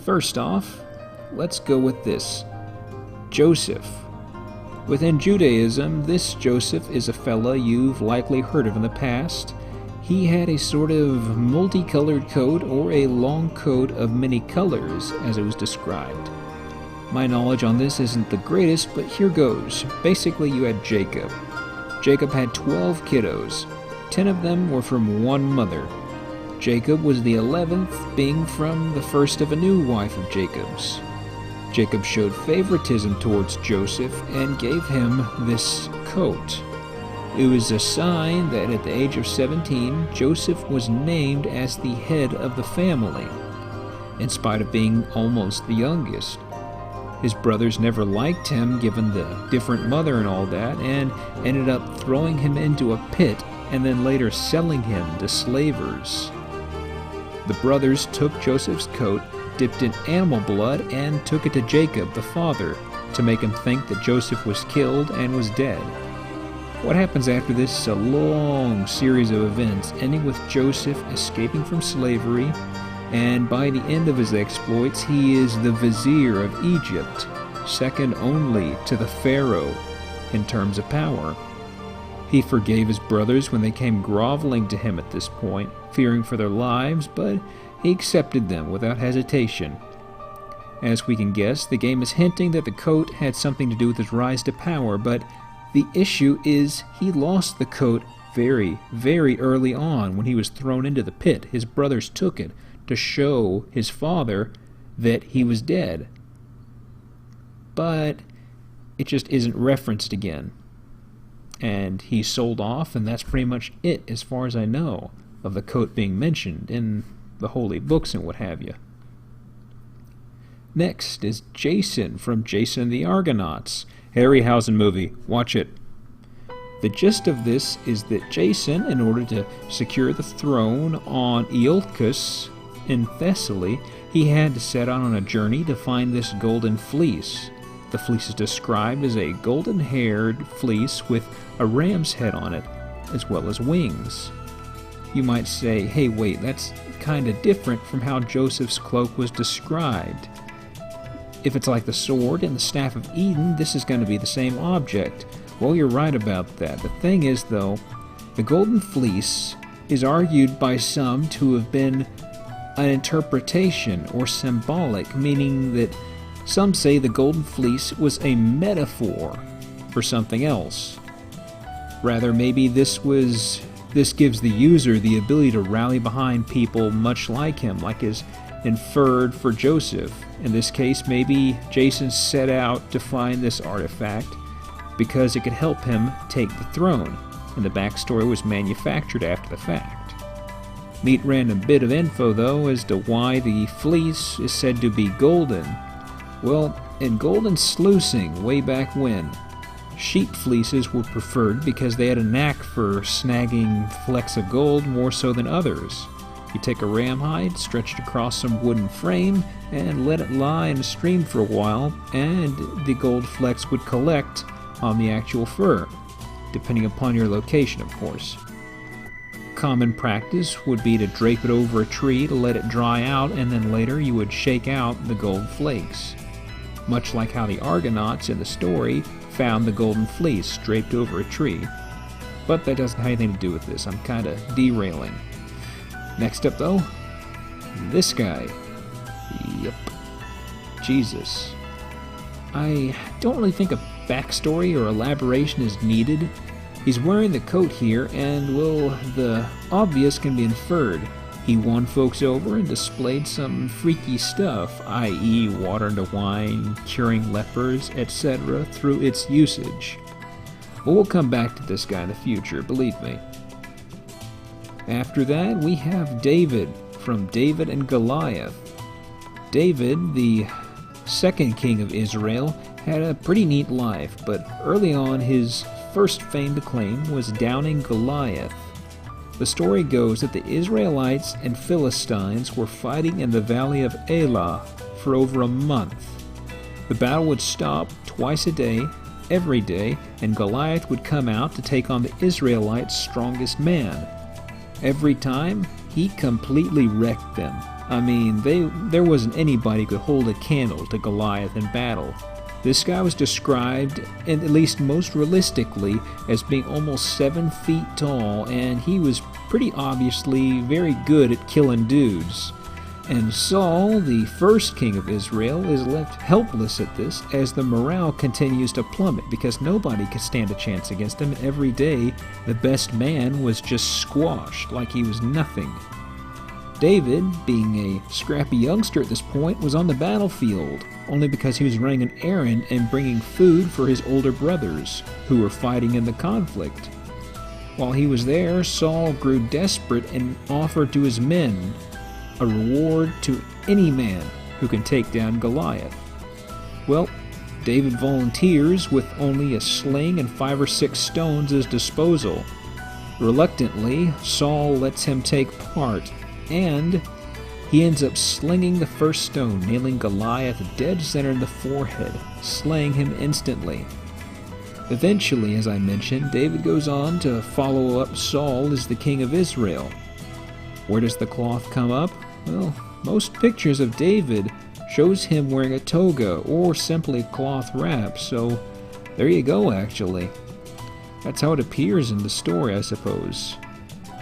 First off, let's go with this. Joseph. Within Judaism, this Joseph is a fella you've likely heard of in the past. He had a sort of multicolored coat or a long coat of many colors, as it was described. My knowledge on this isn't the greatest, but here goes. Basically, you had Jacob. Jacob had 12 kiddos. 10 of them were from one mother. Jacob was the 11th, being from the first of a new wife of Jacob's. Jacob showed favoritism towards Joseph and gave him this coat. It was a sign that at the age of 17, Joseph was named as the head of the family, in spite of being almost the youngest. His brothers never liked him, given the different mother and all that, and ended up throwing him into a pit and then later selling him to slavers. The brothers took Joseph's coat, dipped in animal blood, and took it to Jacob, the father, to make him think that Joseph was killed and was dead. What happens after this is a long series of events, ending with Joseph escaping from slavery, and by the end of his exploits, he is the vizier of Egypt, second only to the Pharaoh in terms of power. He forgave his brothers when they came groveling to him at this point, fearing for their lives, but he accepted them without hesitation. As we can guess, the game is hinting that the coat had something to do with his rise to power, but the issue is he lost the coat very, very early on when he was thrown into the pit. His brothers took it to show his father that he was dead. But it just isn't referenced again. And he's sold off, and that's pretty much it as far as I know of the coat being mentioned in the holy books and what have you. Next is Jason from Jason and the Argonauts. Harryhausen movie. Watch it. The gist of this is that Jason, in order to secure the throne on Iolcus in Thessaly, he had to set out on a journey to find this golden fleece. The fleece is described as a golden-haired fleece with a ram's head on it, as well as wings. You might say, hey wait, that's kind of different from how Joseph's cloak was described. If it's like the sword and the staff of Eden, this is going to be the same object. Well, you're right about that. The thing is, though, the golden fleece is argued by some to have been an interpretation or symbolic, meaning that some say the golden fleece was a metaphor for something else. Rather, maybe this gives the user the ability to rally behind people much like him, like is inferred for Joseph. In this case, maybe Jason set out to find this artifact because it could help him take the throne, and the backstory was manufactured after the fact. Neat random bit of info, though, as to why the fleece is said to be golden. Well, in golden sluicing way back when, sheep fleeces were preferred because they had a knack for snagging flecks of gold more so than others. You take a ram hide, stretch it across some wooden frame, and let it lie in a stream for a while, and the gold flecks would collect on the actual fur, depending upon your location, of course. Common practice would be to drape it over a tree to let it dry out, and then later you would shake out the gold flakes. Much like how the Argonauts in the story found the golden fleece draped over a tree. But that doesn't have anything to do with this. I'm kind of derailing. Next up, though, this guy. Yep. Jesus. I don't really think a backstory or elaboration is needed. He's wearing the coat here, and, well, the obvious can be inferred. He won folks over and displayed some freaky stuff, i.e. water into wine, curing lepers, etc., through its usage. But we'll come back to this guy in the future, believe me. After that, we have David, from David and Goliath. David, the second king of Israel, had a pretty neat life, but early on his first fame to claim was downing Goliath. The story goes that the Israelites and Philistines were fighting in the valley of Elah for over a month. The battle would stop twice a day, every day, and Goliath would come out to take on the Israelites' strongest man. Every time, he completely wrecked them, I mean, there wasn't anybody who could hold a candle to Goliath in battle. This guy was described, at least most realistically, as being almost 7 feet tall, and he was pretty obviously very good at killing dudes. And Saul, the first king of Israel, is left helpless at this as the morale continues to plummet because nobody could stand a chance against him, and every day the best man was just squashed like he was nothing. David, being a scrappy youngster at this point, was on the battlefield, only because he was running an errand and bringing food for his older brothers, who were fighting in the conflict. While he was there, Saul grew desperate and offered to his men a reward to any man who can take down Goliath. Well, David volunteers with only a sling and 5 or 6 stones at his disposal. Reluctantly, Saul lets him take part, and he ends up slinging the first stone, nailing Goliath dead center in the forehead, slaying him instantly. Eventually, as I mentioned, David goes on to follow up Saul as the king of Israel. Where does the cloth come up? Well, most pictures of David shows him wearing a toga or simply a cloth wrap, so there you go actually. That's how it appears in the story, I suppose.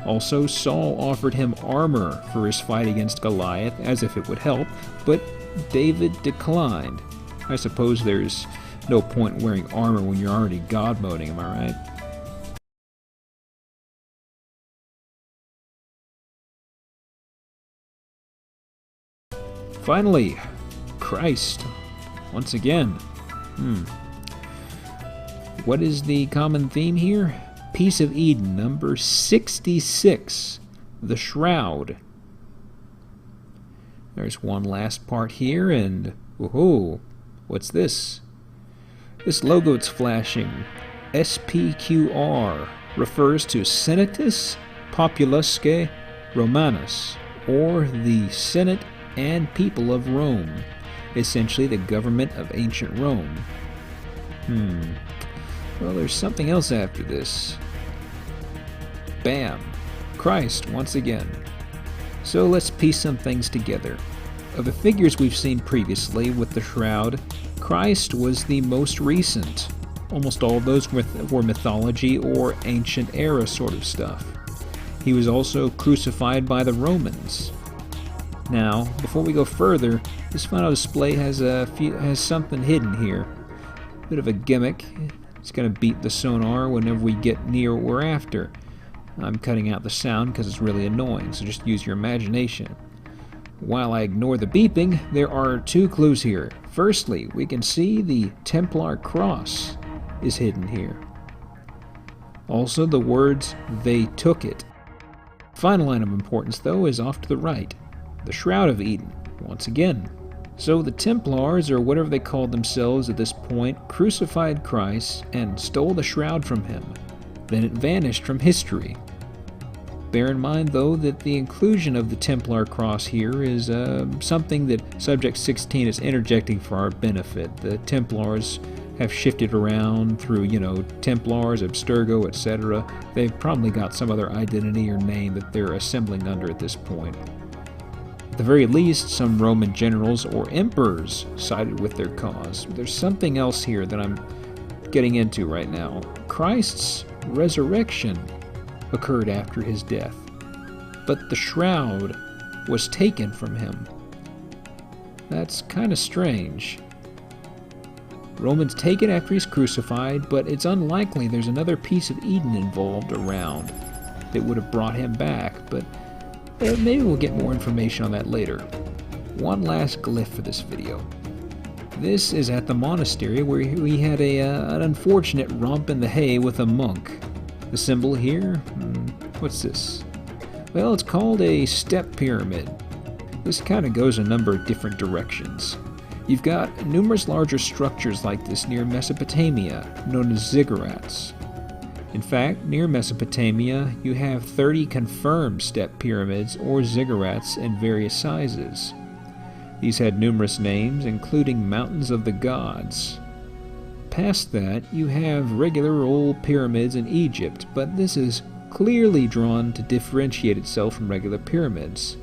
Also, Saul offered him armor for his fight against Goliath, as if it would help, but David declined. I suppose there's no point in wearing armor when you're already God-moding, am I right? Finally, Christ, once again. What is the common theme here? Piece of Eden, number 66, the Shroud. There's one last part here, and woohoo, what's this? This logo it's flashing, Spqr, refers to Senatus Populusque Romanus, or the Senate and people of Rome, essentially the government of ancient Rome. Well, there's something else after this. Bam! Christ, once again. So let's piece some things together. Of the figures we've seen previously with the Shroud, Christ was the most recent. Almost all of those were mythology or ancient era sort of stuff. He was also crucified by the Romans. Now, before we go further, this final display has something hidden here. Bit of a gimmick. It's going to beep the sonar whenever we get near what we're after. I'm cutting out the sound because it's really annoying, so just use your imagination. While I ignore the beeping, there are 2 clues here. Firstly, we can see the Templar cross is hidden here. Also, the words, "they took it." Final line of importance, though, is off to the right. The Shroud of Eden, once again. So the Templars, or whatever they called themselves at this point, crucified Christ and stole the shroud from him. Then it vanished from history. Bear in mind, though, that the inclusion of the Templar cross here is something that Subject 16 is interjecting for our benefit. The Templars have shifted around through, Templars, Abstergo, etc. They've probably got some other identity or name that they're assembling under at this point. At the very least, some Roman generals or emperors sided with their cause. There's something else here that I'm getting into right now. Christ's resurrection occurred after his death, but the shroud was taken from him. That's kind of strange. Romans take it after he's crucified, but it's unlikely there's another piece of Eden involved around that would have brought him back, but maybe we'll get more information on that later. One last glyph for this video. This is at the monastery where we had an unfortunate romp in the hay with a monk. The symbol here? What's this? Well, it's called a step pyramid. This kind of goes a number of different directions. You've got numerous larger structures like this near Mesopotamia, known as ziggurats. In fact, near Mesopotamia, you have 30 confirmed step pyramids or ziggurats in various sizes. These had numerous names, including Mountains of the Gods. Past that, you have regular old pyramids in Egypt, but this is clearly drawn to differentiate itself from regular pyramids.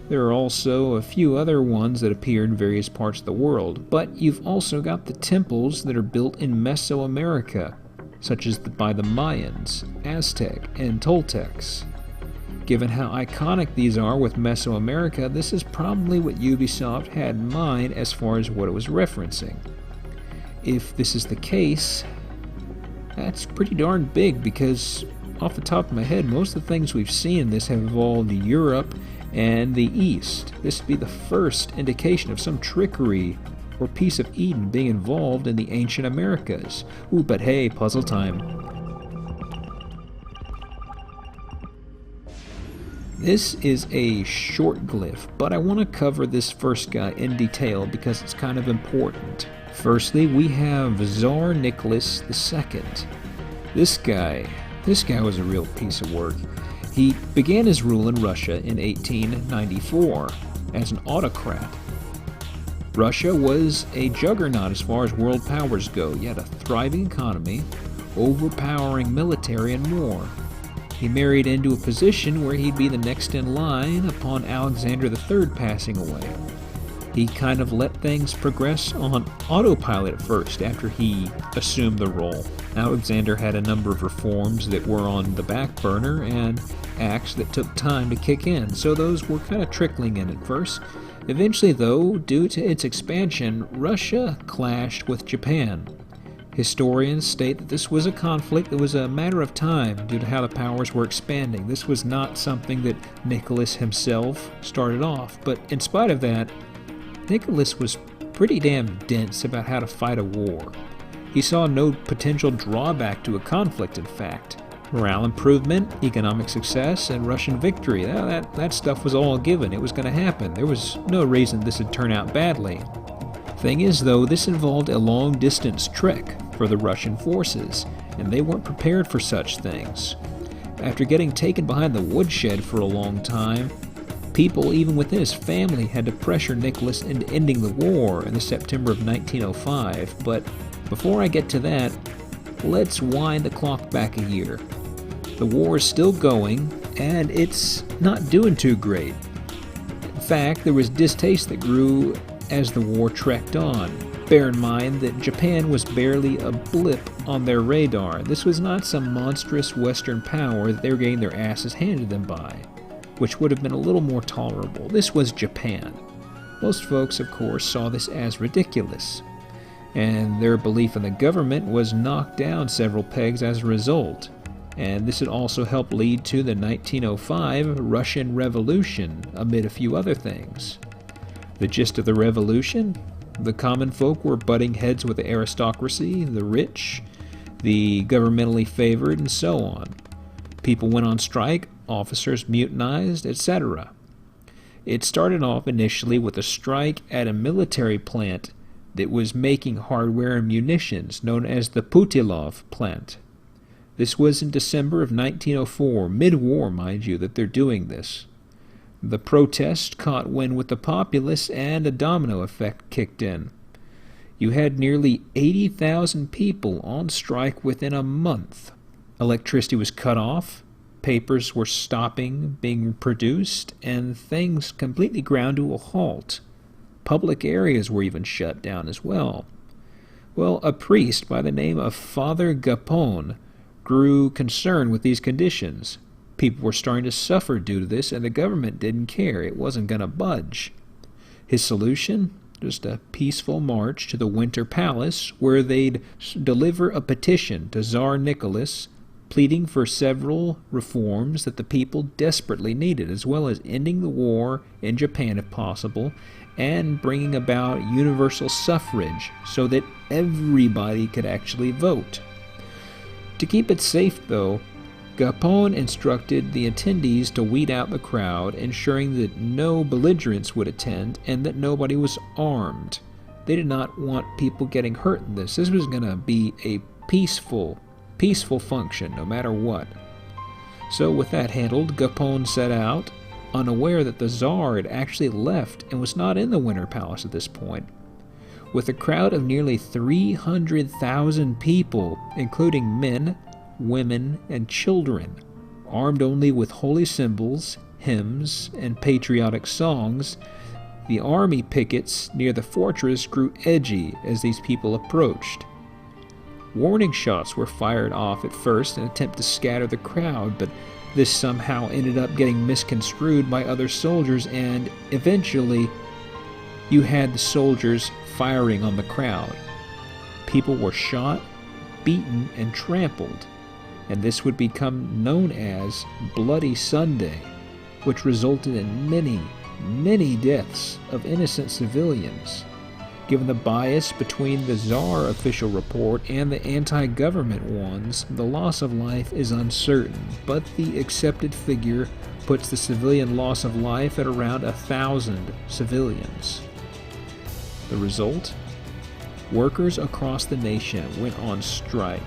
There are also a few other ones that appear in various parts of the world, but you've also got the temples that are built in Mesoamerica, such as by the Mayans, Aztec, and Toltecs. Given how iconic these are with Mesoamerica, this is probably what Ubisoft had in mind as far as what it was referencing. If this is the case, that's pretty darn big, because off the top of my head, most of the things we've seen in this have involved Europe and the East. This would be the first indication of some trickery or piece of Eden being involved in the ancient Americas. Ooh, but hey, puzzle time. This is a short glyph, but I want to cover this first guy in detail because it's kind of important. Firstly, we have Czar Nicholas II. This guy was a real piece of work. He began his rule in Russia in 1894 as an autocrat. Russia was a juggernaut as far as world powers go. You had a thriving economy, overpowering military, and more. He married into a position where he'd be the next in line upon Alexander III passing away. He kind of let things progress on autopilot at first after he assumed the role. Alexander had a number of reforms that were on the back burner and acts that took time to kick in, so those were kind of trickling in at first. Eventually, though, due to its expansion, Russia clashed with Japan. Historians state that this was a conflict that was a matter of time due to how the powers were expanding. This was not something that Nicholas himself started off, but in spite of that, Nicholas was pretty damn dense about how to fight a war. He saw no potential drawback to a conflict, in fact. Morale improvement, economic success, and Russian victory, that stuff was all given. It was going to happen. There was no reason this would turn out badly. Thing is, though, this involved a long-distance trek for the Russian forces, and they weren't prepared for such things. After getting taken behind the woodshed for a long time, people, even within his family, had to pressure Nicholas into ending the war in the September of 1905. But before I get to that, let's wind the clock back a year. The war is still going, and it's not doing too great. In fact, there was distaste that grew as the war trekked on. Bear in mind that Japan was barely a blip on their radar. This was not some monstrous Western power that they were getting their asses handed them by, which would have been a little more tolerable. This was Japan. Most folks, of course, saw this as ridiculous, and their belief in the government was knocked down several pegs as a result. And this had also helped lead to the 1905 Russian Revolution, amid a few other things. The gist of the revolution? The common folk were butting heads with the aristocracy, the rich, the governmentally favored, and so on. People went on strike, officers mutinized, etc. It started off initially with a strike at a military plant that was making hardware and munitions, known as the Putilov plant. This was in December of 1904, mid-war, mind you, that they're doing this. The protest caught wind with the populace, and a domino effect kicked in. You had nearly 80,000 people on strike within a month. Electricity was cut off, papers were stopping being produced, and things completely ground to a halt. Public areas were even shut down as well. Well, a priest by the name of Father Gapon grew concerned with these conditions. People were starting to suffer due to this, and the government didn't care. It wasn't going to budge. His solution? Just a peaceful march to the Winter Palace, where they'd deliver a petition to Czar Nicholas, pleading for several reforms that the people desperately needed, as well as ending the war in Japan if possible, and bringing about universal suffrage so that everybody could actually vote. To keep it safe, though, Gapon instructed the attendees to weed out the crowd, ensuring that no belligerents would attend and that nobody was armed. They did not want people getting hurt in this. This was going to be a peaceful function, no matter what. So with that handled, Gapon set out, unaware that the Tsar had actually left and was not in the Winter Palace at this point. With a crowd of nearly 300,000 people, including men, women, and children, armed only with holy symbols, hymns, and patriotic songs, the army pickets near the fortress grew edgy as these people approached. Warning shots were fired off at first in an attempt to scatter the crowd, but this somehow ended up getting misconstrued by other soldiers, and eventually you had the soldiers firing on the crowd. People were shot, beaten, and trampled, and this would become known as Bloody Sunday, which resulted in many deaths of innocent civilians. Given the bias between the Tsar official report and the anti-government ones, the loss of life is uncertain, but the accepted figure puts the civilian loss of life at around 1,000 civilians. The result? Workers across the nation went on strike.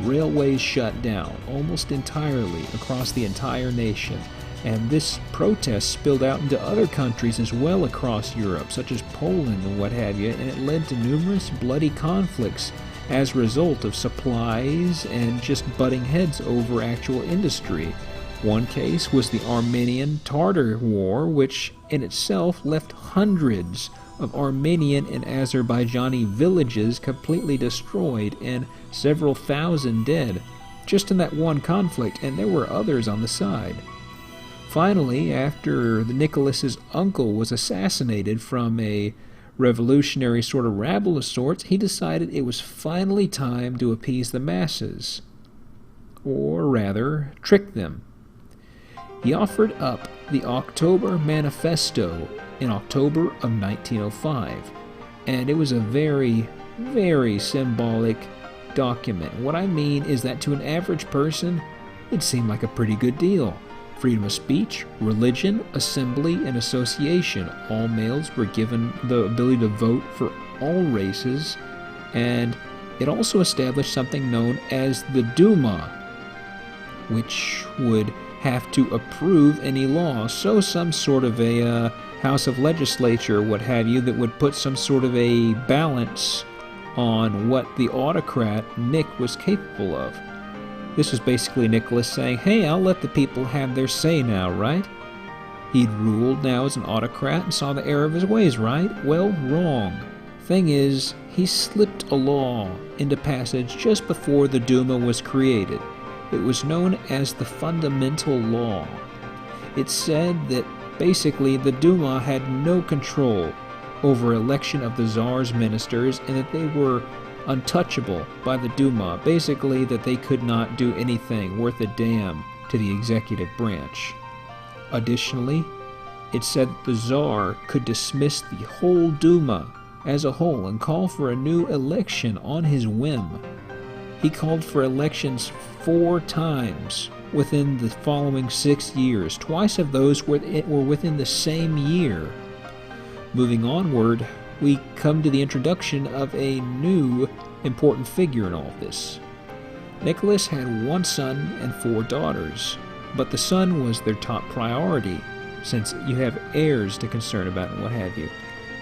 Railways shut down almost entirely across the entire nation, and this protest spilled out into other countries as well across Europe, such as Poland and what have you, and it led to numerous bloody conflicts as a result of supplies and just butting heads over actual industry. One case was the Armenian-Tartar War, which in itself left hundreds of Armenian and Azerbaijani villages completely destroyed and several thousand dead, just in that one conflict, and there were others on the side. Finally, after Nicholas's uncle was assassinated from a revolutionary sort of rabble of sorts, he decided it was finally time to appease the masses, or rather, trick them. He offered up the October Manifesto in October of 1905, and it was a very symbolic document. What I mean is that to an average person, it seemed like a pretty good deal. Freedom of speech, religion, assembly, and association. All males were given the ability to vote for all races, and it also established something known as the Duma, which would have to approve any law. So some sort of a House of Legislature, what have you, that would put some sort of a balance on what the autocrat Nick was capable of. This was basically Nicholas saying, hey, I'll let the people have their say now, right? He'd ruled now as an autocrat and saw the error of his ways, right? Well, wrong. Thing is, he slipped a law into passage just before the Duma was created. It was known as the Fundamental Law. It said that basically the Duma had no control over election of the Tsar's ministers and that they were untouchable by the Duma, basically that they could not do anything worth a damn to the executive branch. Additionally, it said that the Tsar could dismiss the whole Duma as a whole and call for a new election on his whim. He called for elections 4 times within the following 6 years. Twice of those were within the same year. Moving onward, we come to the introduction of a new important figure in all this. Nicholas had 1 son and 4 daughters, but the son was their top priority, since you have heirs to concern about and what have you.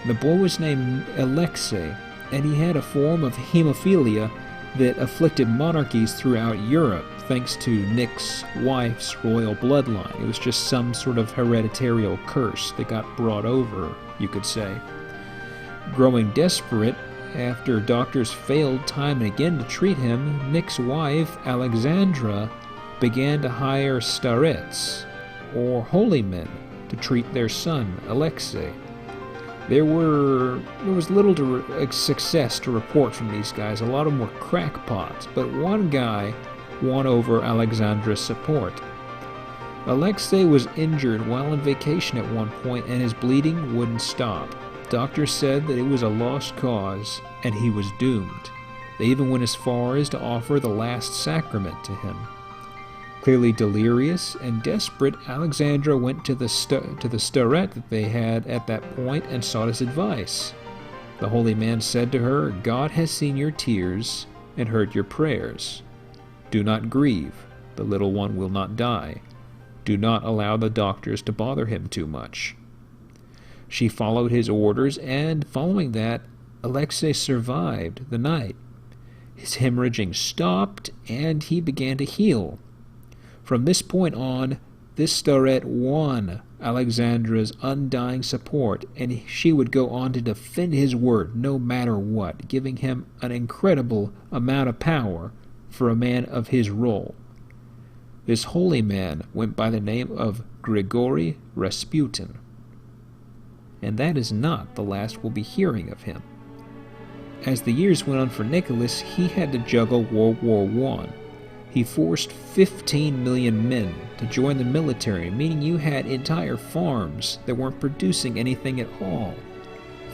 The boy was named Alexei, and he had a form of hemophilia that afflicted monarchies throughout Europe, thanks to Nick's wife's royal bloodline. It was just some sort of hereditary curse that got brought over, you could say. Growing desperate, after doctors failed time and again to treat him, Nick's wife, Alexandra, began to hire starets, or holy men, to treat their son, Alexei. There was little success to report from these guys. A lot of them were crackpots, but one guy won over Alexandra's support. Alexei was injured while on vacation at one point, and his bleeding wouldn't stop. Doctors said that it was a lost cause, and he was doomed. They even went as far as to offer the last sacrament to him. Clearly delirious and desperate, Alexandra went to the starette that they had at that point and sought his advice. The holy man said to her, God has seen your tears and heard your prayers. Do not grieve, the little one will not die. Do not allow the doctors to bother him too much. She followed his orders, and following that, Alexei survived the night. His hemorrhaging stopped, and he began to heal. From this point on, This starette won Alexandra's undying support, and she would go on to defend his word no matter what, giving him an incredible amount of power for a man of his role. This holy man went by the name of Grigory Rasputin, and that is not the last we'll be hearing of him. As the years went on for Nicholas, he had to juggle World War I. He forced 15 million men to join the military, meaning you had entire farms that weren't producing anything at all.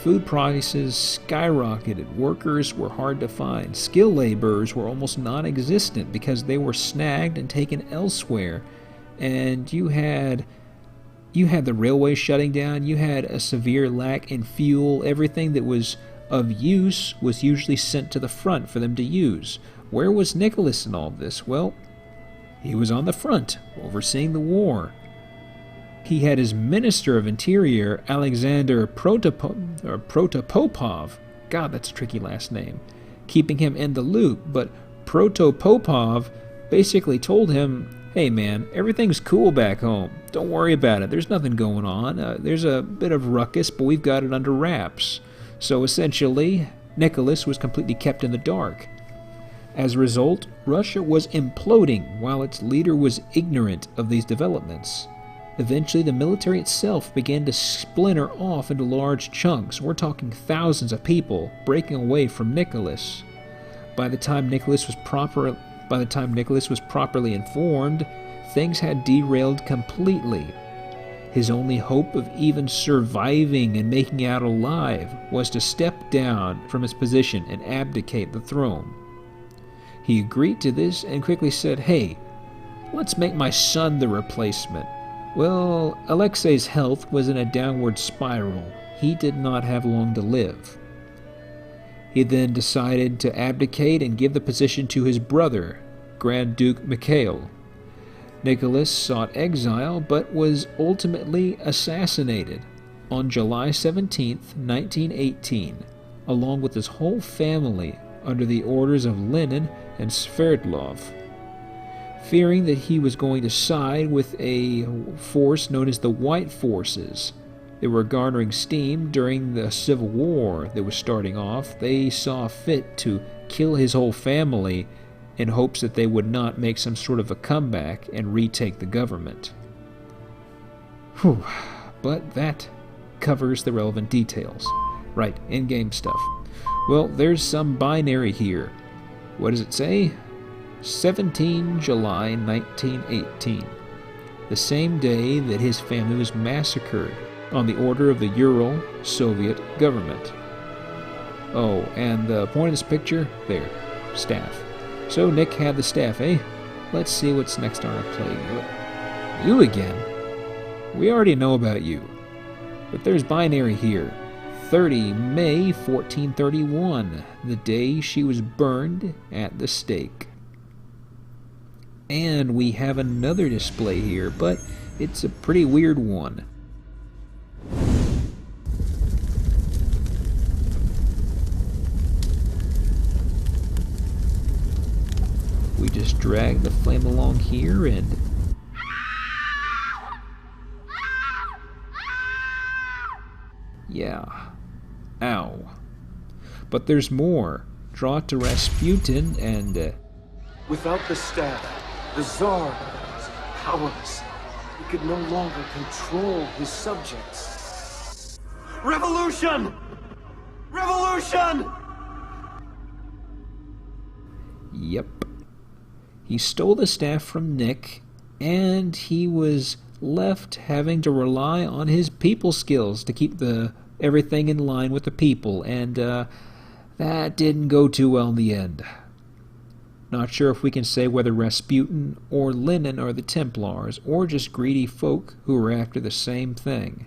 Food prices skyrocketed, workers were hard to find, skilled laborers were almost non-existent because they were snagged and taken elsewhere, and you had the railway shutting down, you had a severe lack in fuel, everything that was of use was usually sent to the front for them to use. Where was Nicholas in all this? Well, he was on the front, overseeing the war. He had his Minister of Interior, Alexander Protopopov, God, that's a tricky last name, keeping him in the loop, but Protopopov basically told him, hey man, everything's cool back home. Don't worry about it. There's nothing going on. There's a bit of ruckus, but we've got it under wraps. So essentially, Nicholas was completely kept in the dark. As a result, Russia was imploding while its leader was ignorant of these developments. Eventually, the military itself began to splinter off into large chunks. We're talking thousands of people breaking away from Nicholas. By the time Nicholas was properly informed, things had derailed completely. His only hope of even surviving and making it out alive was to step down from his position and abdicate the throne. He agreed to this and quickly said, hey, let's make my son the replacement. Well, Alexei's health was in a downward spiral. He did not have long to live. He then decided to abdicate and give the position to his brother, Grand Duke Mikhail. Nicholas sought exile, but was ultimately assassinated on July 17, 1918, along with his whole family under the orders of Lenin and Sverdlov. Fearing that he was going to side with a force known as the White Forces that were garnering steam during the Civil War that was starting off, they saw fit to kill his whole family in hopes that they would not make some sort of a comeback and retake the government. Whew, but that covers the relevant details. Right, in-game stuff. Well, there's some binary here. What does it say? 17 July 1918, the same day that his family was massacred on the order of the Ural Soviet government. Oh, and the point of this picture? There, staff. So Nick had the staff, eh? Let's see what's next on our plate. You again? We already know about you. But there's binary here. 30 May 1431, the day she was burned at the stake. And we have another display here, but it's a pretty weird one. We just drag the flame along here and... yeah. Ow. But there's more. Draw to Rasputin and... Without the staff, the Tsar was powerless. He could no longer control his subjects. Revolution! Revolution! Yep. He stole the staff from Nick, and he was left having to rely on his people skills to keep everything in line with the people, and that didn't go too well in the end. Not sure if we can say whether Rasputin or Lenin are the Templars, or just greedy folk who were after the same thing.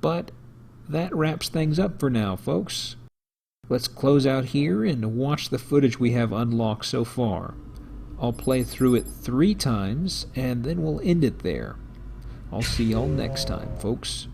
But that wraps things up for now, folks. Let's close out here and watch the footage we have unlocked so far. I'll play through it 3 times, and then we'll end it there. I'll see y'all next time, folks.